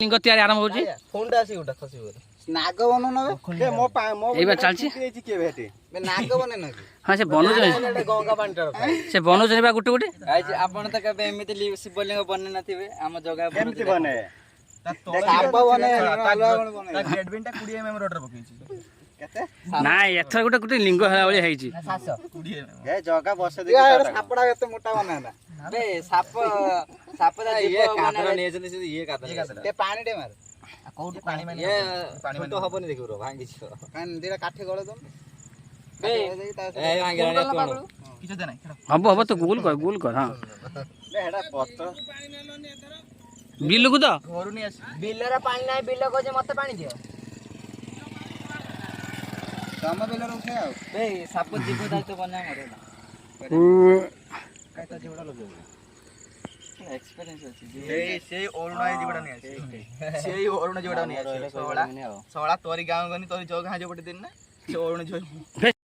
लिंग तैयारी आरंभ होची फोनटा आसी उठा खसी बोल नाग बनो न के मो एबा चलची के भेटे बे नाग बने न हां से बनु गंगा पानी से बनु जनेबा गुटे गुटे आपण त केबे एमिति शिवलिंग बने नथिबे हम जगह केमति बने साप बने ग्रेडविन टा 20 एमएम रोटर पकेछि केते ना एथर गुटे गुटे लिंग हला वाली हैची 720 एमएम ए जगह बसे देखि सापड़ा केते मोटा बना ना बे साप दा ये कादरा ने जने ये कादरा ते पानी दे मार कोउट पानी में ये पानी तो हबनी देखियो रो भांगी छ कान दिरा काठी गळे दम बे ए भांगी रे कोन किछ दे नाही हब हब तो गोल कर हां बे हेडा पत्थर बिल्लू को तो घरु नि आसी बिलरा पानी नाही बिल को जे मते पानी दियो तम बेलर उठे आ बे साप जीव दायित्व बना मरे ना काय तो जेवढा लोग एक्सपीरियंस अछि से ओरुणा जीवडा नि आसी से ओरुणा जीवडा नि आसी सोळा तोरी गांव गनी तोरी जग हा जो पटे दिन ना से ओरुणा जो